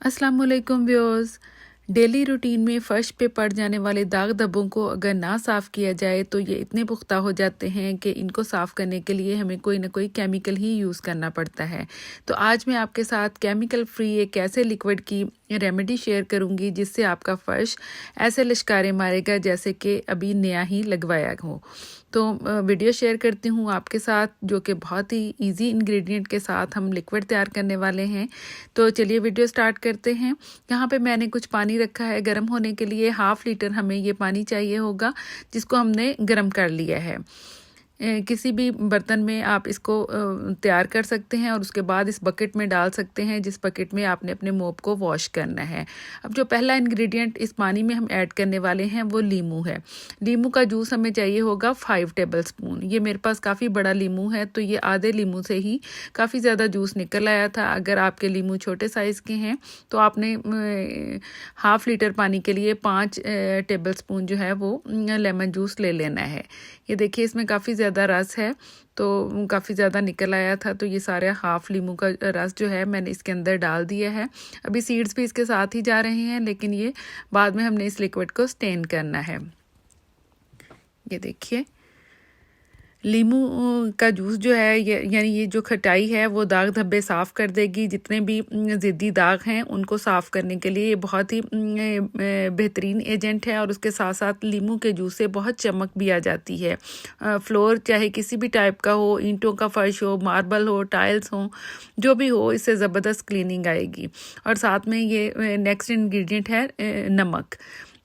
अस्सलाम वालेकुम viewers. Daily routine में फर्श पे पड़ जाने वाले दाग धब्बों को अगर ना साफ़ किया जाए तो ये इतने पुख्ता हो जाते हैं कि इनको साफ़ करने के लिए हमें कोई ना कोई केमिकल ही यूज़ करना पड़ता है। तो आज मैं आपके साथ केमिकल फ्री एक ऐसे लिक्विड की रेमेडी शेयर करूंगी जिससे आपका फर्श ऐसे लिश्कारे मारेगा जैसे कि अभी नया ही लगवाया हो। तो वीडियो शेयर करती हूँ आपके साथ जो कि बहुत ही इजी इंग्रेडिएंट के साथ हम लिक्विड तैयार करने वाले हैं। तो चलिए वीडियो स्टार्ट करते हैं। यहाँ पे मैंने कुछ पानी रखा है गर्म होने के लिए। 1/2 लीटर हमें ये पानी चाहिए होगा जिसको हमने गर्म कर लिया है। किसी भी बर्तन में आप इसको तैयार कर सकते हैं और उसके बाद इस बकेट में डाल सकते हैं जिस बकेट में आपने अपने मोप को वॉश करना है। अब जो पहला इंग्रेडिएंट इस पानी में हम ऐड करने वाले हैं वो लीमू है। लीमू का जूस हमें चाहिए होगा 5 टेबलस्पून। ये मेरे पास काफ़ी बड़ा लीमू है तो ये आधे लीमू से ही काफ़ी ज़्यादा जूस निकल आया था। अगर आपके लीमू छोटे साइज़ के हैं तो आपने 1/2 लीटर पानी के लिए 5 टेबलस्पून जो है वो लेमन जूस ले लेना है। ये देखिए इसमें काफ़ी ज़्यादा रस है तो काफ़ी ज़्यादा निकल आया था। तो ये सारा 1/2 लीमू का रस जो है मैंने इसके अंदर डाल दिया है। अभी सीड्स भी इसके साथ ही जा रहे हैं लेकिन ये बाद में हमने इस लिक्विड को स्टेन करना है। ये देखिए लीमू का जूस जो है यानी ये जो खटाई है वो दाग धब्बे साफ़ कर देगी। जितने भी ज़िद्दी दाग हैं उनको साफ़ करने के लिए ये बहुत ही बेहतरीन एजेंट है। और उसके साथ साथ लीमू के जूस से बहुत चमक भी आ जाती है। फ्लोर चाहे किसी भी टाइप का हो, ईंटों का फर्श हो, मार्बल हो, टाइल्स हो, जो भी हो, इससे ज़बरदस्त क्लीनिंग आएगी। और साथ में ये नेक्स्ट इंग्रेडिएंट है नमक।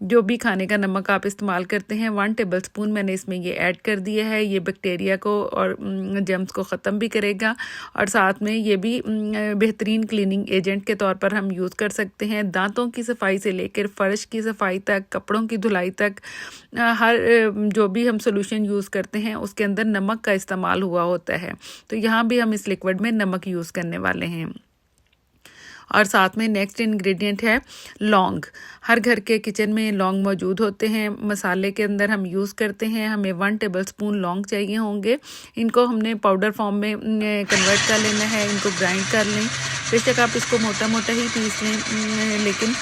जो भी खाने का नमक आप इस्तेमाल करते हैं 1 टेबलस्पून मैंने इसमें ये ऐड कर दिया है। ये बैक्टीरिया को और जर्म्स को ख़त्म भी करेगा और साथ में ये भी बेहतरीन क्लीनिंग एजेंट के तौर पर हम यूज़ कर सकते हैं। दांतों की सफाई से लेकर फ़र्श की सफाई तक, कपड़ों की धुलाई तक, हर जो भी हम सोल्यूशन यूज़ करते हैं उसके अंदर नमक का इस्तेमाल हुआ होता है। तो यहाँ भी हम इस लिक्विड में नमक यूज़ करने वाले हैं। और साथ में नेक्स्ट इंग्रेडिएंट है लौंग। हर घर के किचन में लौंग मौजूद होते हैं। मसाले के अंदर हम यूज़ करते हैं। हमें 1 टेबलस्पून लौंग चाहिए होंगे। इनको हमने पाउडर फॉर्म में कन्वर्ट कर लेना है। इनको ग्राइंड कर लें। बेशक आप इसको मोटा मोटा ही पीस लें लेकिन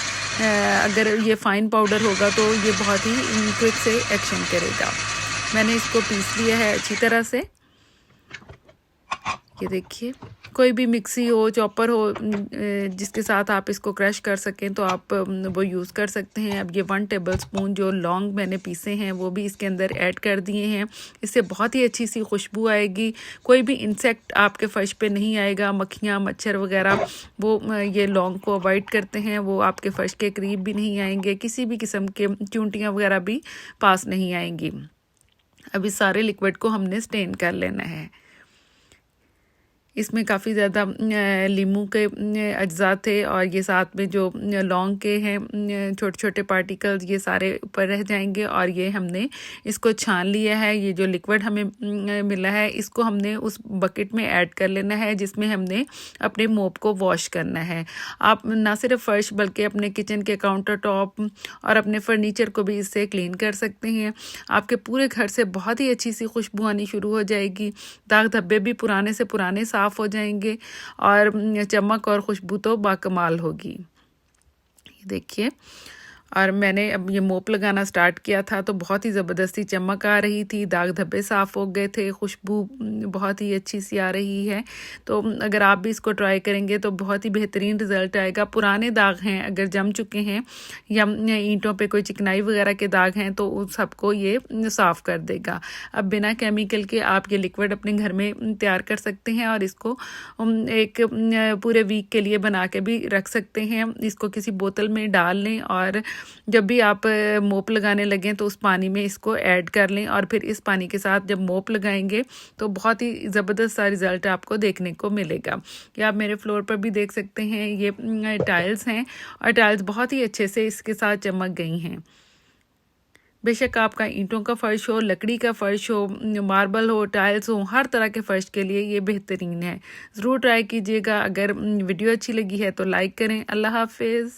अगर ये फ़ाइन पाउडर होगा तो ये बहुत ही क्विक से एक्शन करेगा। मैंने इसको पीस लिया है अच्छी तरह से। ये देखिए कोई भी मिक्सी हो, चॉपर हो, जिसके साथ आप इसको क्रश कर सकें तो आप वो यूज़ कर सकते हैं। अब ये 1 टेबलस्पून जो लौंग मैंने पीसे हैं वो भी इसके अंदर ऐड कर दिए हैं। इससे बहुत ही अच्छी सी खुशबू आएगी। कोई भी इंसेक्ट आपके फर्श पे नहीं आएगा। मक्खियाँ, मच्छर वगैरह वो ये लौंग को अवॉइड करते हैं, वो आपके फर्श के करीब भी नहीं आएंगे। किसी भी किस्म के चूंटियाँ वगैरह भी पास नहीं आएंगी। अब इस सारे लिक्विड को हमने स्टेन कर लेना है। इसमें काफ़ी ज़्यादा लीमू के अज्जा थे और ये साथ में जो लौंग के हैं छोटे छोटे पार्टिकल्स ये सारे ऊपर रह जाएंगे। और ये हमने इसको छान लिया है। ये जो लिक्विड हमें मिला है इसको हमने उस बकेट में ऐड कर लेना है जिसमें हमने अपने मोप को वॉश करना है। आप ना सिर्फ फर्श बल्कि अपने किचन के काउंटर टॉप और अपने फर्नीचर को भी इससे क्लीन कर सकते हैं। आपके पूरे घर से बहुत ही अच्छी सी खुशबू आनी शुरू हो जाएगी। दाग धब्बे भी पुराने से पुराने साफ़ हो जाएंगे और चमक और खुशबू तो बाकमाल होगी। ये देखिए और मैंने अब ये मोप लगाना स्टार्ट किया था तो बहुत ही ज़बरदस्ती चमक आ रही थी। दाग धब्बे साफ़ हो गए थे। खुशबू बहुत ही अच्छी सी आ रही है। तो अगर आप भी इसको ट्राई करेंगे तो बहुत ही बेहतरीन रिज़ल्ट आएगा। पुराने दाग हैं अगर जम चुके हैं या ईंटों पे कोई चिकनाई वगैरह के दाग हैं तो उन सबको ये साफ़ कर देगा। अब बिना केमिकल के आप ये लिक्विड अपने घर में तैयार कर सकते हैं और इसको एक पूरे वीक के लिए बना के भी रख सकते हैं। इसको किसी बोतल में डाल लें और जब भी आप मोप लगाने लगें तो उस पानी में इसको ऐड कर लें और फिर इस पानी के साथ जब मोप लगाएंगे तो बहुत ही ज़बरदस्त सा रिज़ल्ट आपको देखने को मिलेगा। ये आप मेरे फ्लोर पर भी देख सकते हैं। ये टाइल्स हैं और टाइल्स बहुत ही अच्छे से इसके साथ चमक गई हैं। बेशक आपका ईंटों का फ़र्श हो, लकड़ी का फ़र्श हो, मार्बल हो, टाइल्स हो, हर तरह के फ़र्श के लिए ये बेहतरीन है। ज़रूर ट्राई कीजिएगा। अगर वीडियो अच्छी लगी है तो लाइक करें। अल्लाह हाफिज़।